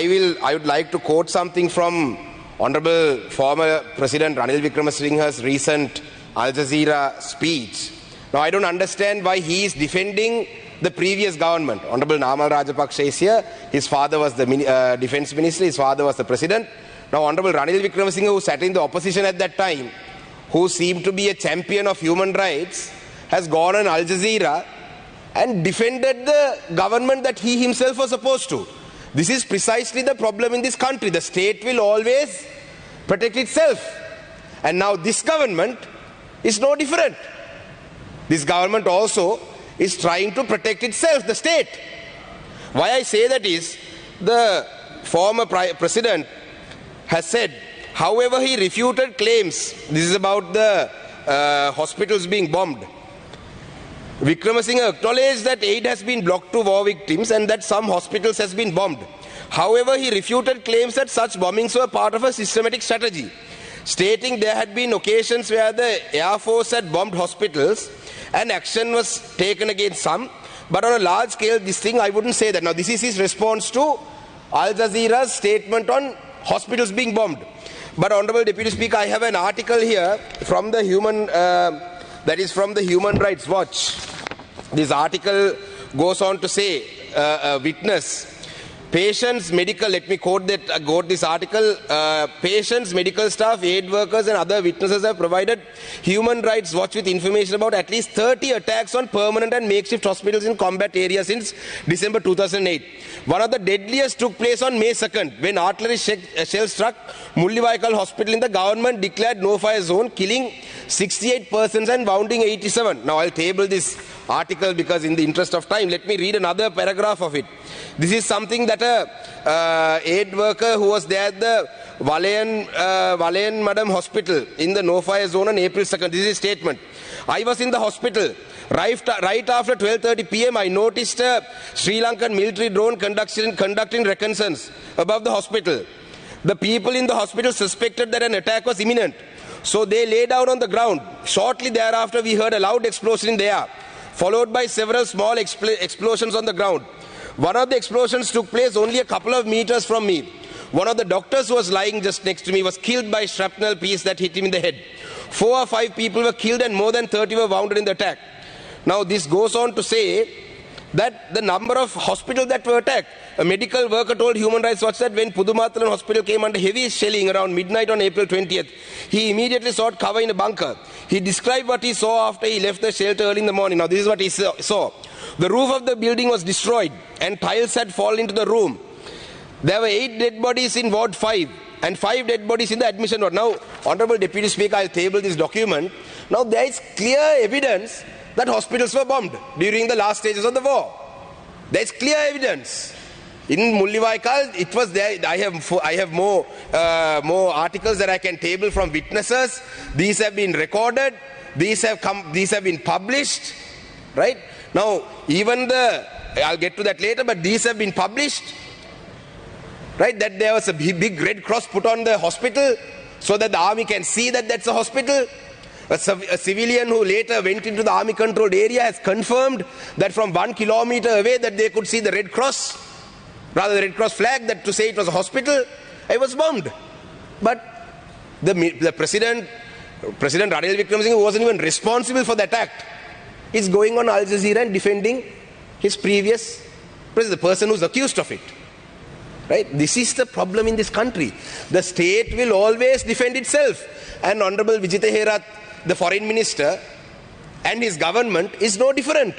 I would like to quote something from Honorable former President Ranil Wickremesinghe's recent Al Jazeera speech. Now, I don't understand why he is defending the previous government. Honorable Namal Rajapaksa is here. His father was the defense minister. His father was the president. Now, Honorable Ranil Wickremesinghe, who sat in the opposition at that time, who seemed to be a champion of human rights, has gone on Al Jazeera and defended the government that he himself was opposed to. This is precisely the problem in this country. The state will always protect itself. And now this government is no different. This government also is trying to protect itself, the state. Why I say that is, the former president has said, however, he refuted claims. This is about the hospitals being bombed. Wickremesinghe acknowledged that aid has been blocked to war victims and that some hospitals has been bombed. However, he refuted claims that such bombings were part of a systematic strategy, stating there had been occasions where the Air Force had bombed hospitals and action was taken against some, but on a large scale, this thing, I wouldn't say that. Now, this is his response to Al Jazeera's statement on hospitals being bombed. But Honorable Deputy Speaker, I have an article here from the that is from the Human Rights Watch. This article goes on to say, a witness, patients, medical, let me quote this article, patients, medical staff, aid workers and other witnesses have provided Human Rights Watch with information about at least 30 attacks on permanent and makeshift hospitals in combat areas since December 2008. One of the deadliest took place on May 2nd when artillery shell struck Mullivaikal Hospital in the government declared no-fire zone, killing 68 persons and wounding 87. Now I'll table this article because in the interest of time, let me read another paragraph of it. This is something that a aid worker who was there at the Valayan Madam Hospital in the no-fire zone on April 2nd. This is his statement. I was in the hospital. Right after 12:30 p.m., I noticed a Sri Lankan military drone conducting reconnaissance above the hospital. The people in the hospital suspected that an attack was imminent, so they lay down on the ground. Shortly thereafter, we heard a loud explosion in the air, followed by several small explosions on the ground. One of the explosions took place only a couple of meters from me. One of the doctors who was lying just next to me was killed by a shrapnel piece that hit him in the head. 4 or 5 people were killed and more than 30 were wounded in the attack. Now this goes on to say that the number of hospitals that were attacked. A medical worker told Human Rights Watch that when Pudumathalan Hospital came under heavy shelling around midnight on April 20th, he immediately sought cover in a bunker. He described what he saw after he left the shelter early in the morning. Now this is what he saw. The roof of the building was destroyed and tiles had fallen into the room. There were 8 dead bodies in Ward 5 and 5 dead bodies in the admission ward. Now, Honorable Deputy Speaker, I'll table this document. Now there is clear evidence that hospitals were bombed during the last stages of the war. There is clear evidence. In Mullivaikal, it was there. I have more articles that I can table from witnesses. These have been recorded. These have been published. Right? Now, I'll get to that later, but these have been published. Right? That there was a big red cross put on the hospital so that the army can see that that's a hospital. A civilian who later went into the army controlled area has confirmed that from 1 kilometer away that they could see the red cross, rather the red cross flag, that to say it was a hospital. It was bombed. But the President Ranil Wickremesinghe, who wasn't even responsible for that act, is going on Al Jazeera and defending his previous president, the person who's accused of it. Right? This is the problem in this country. The state will always defend itself. And Honorable Vijitha Herath, the foreign minister, and his government is no different.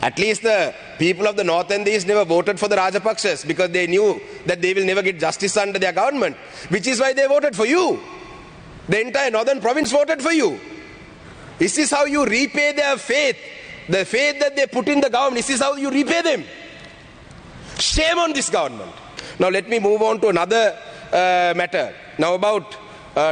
At least the people of the north and the east never voted for the Rajapaksas because they knew that they will never get justice under their government, which is why they voted for you. The entire northern province voted for you. This is how you repay their faith, the faith that they put in the government. This is how you repay them. Shame on this government. Now let me move on to another matter. Now about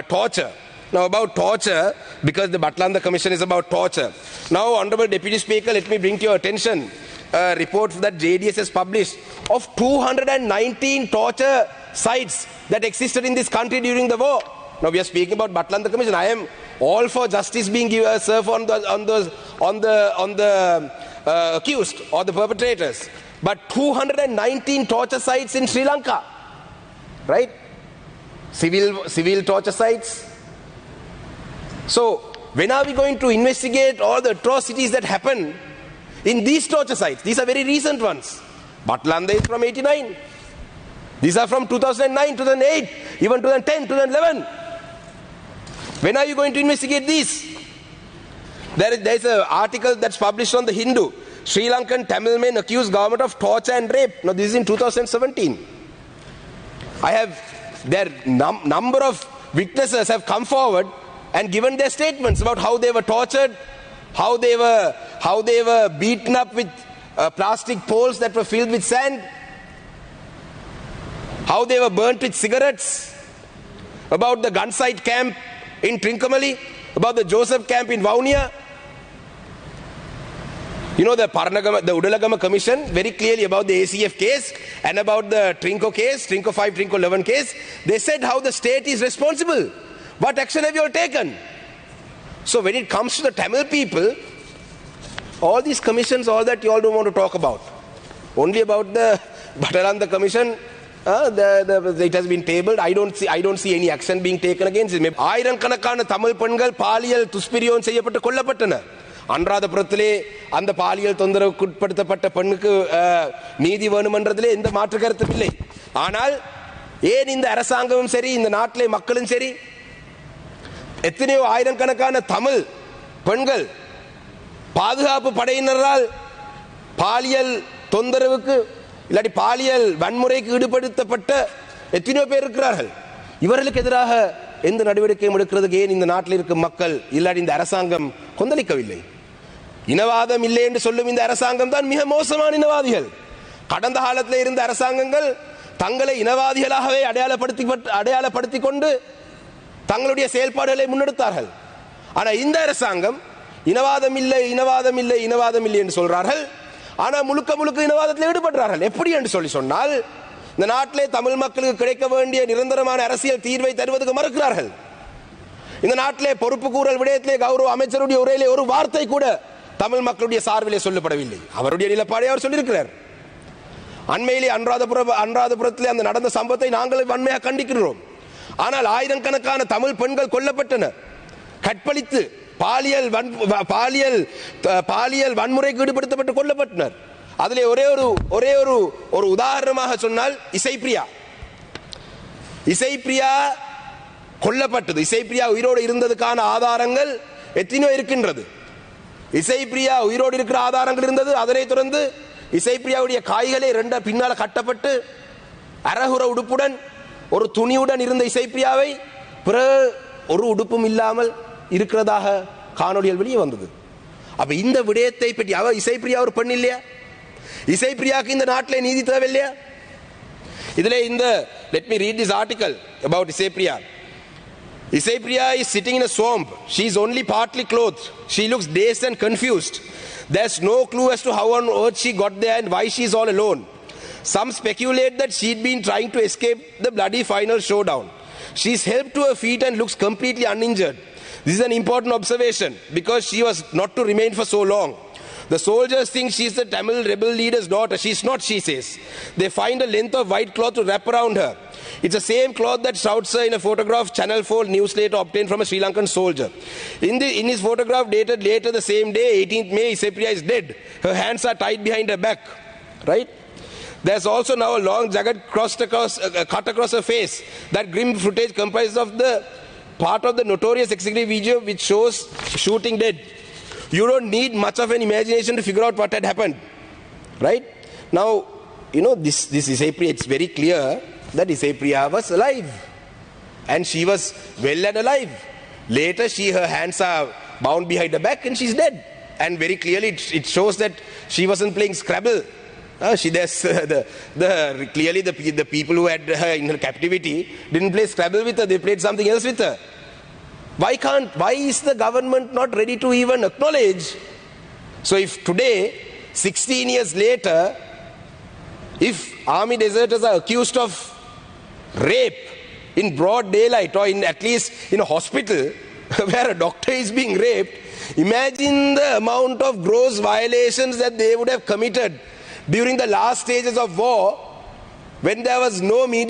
torture. Now about torture, because the Batlanda Commission is about torture. Now, Honorable Deputy Speaker, let me bring to your attention a report that JDS has published of 219 torture sites that existed in this country during the war. Now we are speaking about Batlanda Commission. I am all for justice being served on the accused or the perpetrators. but 219 torture sites in Sri Lanka, right? Civil torture sites. So, when are we going to investigate all the atrocities that happen in these torture sites? These are very recent ones. Batlanda is from 89. These are from 2009, 2008, even 2010, 2011. When are you going to investigate these? There is an article that's published on the Hindu. Sri Lankan Tamil men accuse government of torture and rape. Now this is in 2017. Their number of witnesses have come forward and given their statements about how they were tortured, how they were beaten up with plastic poles that were filled with sand, how they were burnt with cigarettes, about the gunsight camp in Trincomalee, about the Joseph camp in Vaunia. You know, the Udalagama Commission, very clearly about the ACF case and about the Trinco case, Trinco 5, Trinco 11 case, they said how the state is responsible. What action have you all taken? So when it comes to the Tamil people, all these commissions, all that you all don't want to talk about. Only about the Batalanda Commission, it has been tabled. I don't see any action being taken against it. ஆயிரக்கணக்கான தமிழ் பெண்கள் பாலியல் துஷ்பிரயோகம் செய்யப்பட்டு கொல்லப்பட்டனர். அனுராதபுரத்திலே அந்த பாலியல் தொந்தரவுக்கு உட்படுத்தப்பட்ட பெண்ணுக்கு நீதி வேணுமென்றதிலே எந்த மாற்று கருத்தும் இல்லை. ஆனால் ஏன் இந்த அரசாங்கமும் சரி, இந்த நாட்டிலே மக்களும் சரி, எத்தனையோ ஆயிரக்கணக்கான தமிழ் பெண்கள் பாதுகாப்பு படையினரால் பாலியல் தொந்தரவுக்கு இல்லாட்டி பாலியல் வன்முறைக்கு ஈடுபடுத்தப்பட்ட எத்தனையோ பேர் இருக்கிறார்கள். இவர்களுக்கு எதிராக எந்த நடவடிக்கையும் எடுக்கிறதுக்கு ஏன் இந்த நாட்டில் இருக்கும் மக்கள் இல்லாட்டி இந்த அரசாங்கம் கொந்தளிக்கவில்லை? இனவாதம் இல்லை என்று சொல்லும் இந்த அரசாங்கம் தான் மிக மோசமான இனவாதிகள். கடந்த காலத்தில் இருந்த அரசாங்கங்கள் தங்களை இனவாதிகளாகவே அடையாளப்படுத்தி கொண்டு தங்களுடைய செயல்பாடுகளை முன்னெடுத்தார்கள். ஆனால் இந்த அரசாங்கம் இனவாதம் இல்லை, இனவாதம் இல்லை, இனவாதம் இல்லை என்று சொல்றார்கள். ஆனால் முழுக்க முழுக்க இனவாதத்தில் ஈடுபடுறார்கள். எப்படி என்று சொன்னால், இந்த நாட்டிலே தமிழ் மக்களுக்கு கிடைக்க வேண்டிய நிரந்தரமான அரசியல் தீர்வை தருவதற்கு மறுக்கிறார்கள். இந்த நாட்டிலே பொறுப்பு கூறல் விடயத்திலே கௌரவ அமைச்சருடைய உரையிலே ஒரு வார்த்தை கூட தமிழ் மக்களுடைய சார்பிலே சொல்லப்படவில்லை. அவருடைய நிலப்பாடை அவர் சொல்லியிருக்கிறார். அண்மையிலே அனுராதபுரத்திலே அந்த நடந்த சம்பவத்தை நாங்கள் வன்மையாக கண்டிக்கிறோம். ஆனால் ஆயிரக்கணக்கான தமிழ் பெண்கள் கொல்லப்பட்டனர், கற்பழித்து பாலியல் வன்முறைக்கு ஈடுபடுத்தப்பட்டு கொல்லப்பட்டனர். அதிலே ஒரே ஒரு உதாரணமாக சொன்னால் இசைப்பிரியா கொல்லப்பட்டது. இசைப்பிரியா உயிரோடு இருந்ததுக்கான ஆதாரங்கள் எத்தனையோ இருக்கின்றது. இசைப்பிரியா உயிரோடு இருக்கிற ஆதாரங்கள் இருந்தது. அதனை தொடர்ந்து இசைப்பிரியாவுடைய காய்களை பின்னால கட்டப்பட்டு அரகுர உடுப்புடன் ஒரு துணியுடன் இருந்த இசைப்பிரியாவை பிறகு ஒரு உடுப்பும் இல்லாமல் இருக்கிறதாக காணொலிகள் வெளியே வந்தது. அப்ப இந்த விடயத்தை பற்றி இசைப்பிரியா ஒரு பெண் இல்லையா? இசைப்பிரியாவுக்கு இந்த நாட்டிலே நீதி தேவையில்லையா? இதிலே let me read this article about Isaipriya. Isaipriya is sitting in a swamp. She is only partly clothed. She looks dazed and confused. There's no clue as to how on earth she got there and why she is all alone. Some speculate that she'd been trying to escape the bloody final showdown. She's helped to her feet and looks completely uninjured. This is an important observation because she was not to remain for so long. The soldiers think she's the Tamil rebel leader's daughter. She's not, she says. They find a length of white cloth to wrap around her. It's the same cloth that shrouds her in a photograph Channel 4 news later obtained from a Sri Lankan soldier. In his photograph dated later the same day, 18th May, Isaipriya is dead. Her hands are tied behind her back. Right? There's also now a long jagged cut across her face. That grim footage comprises of the part of the notorious executive video which shows shooting dead. You don't need much of an imagination to figure out what had happened. Right? Now, this Isaipriya, it's very clear that Isaipriya was alive. And she was well and alive. Later, her hands are bound behind her back and she's dead. And very clearly, it shows that she wasn't playing Scrabble. Clearly the people who had her in her captivity didn't play Scrabble with her, they played something else with her. Why is the government not ready to even acknowledge? So if today, 16 years later, if army deserters are accused of rape in broad daylight or at least in a hospital where a doctor is being raped, imagine the amount of gross violations that they would have committed during the last stages of war, when there was no media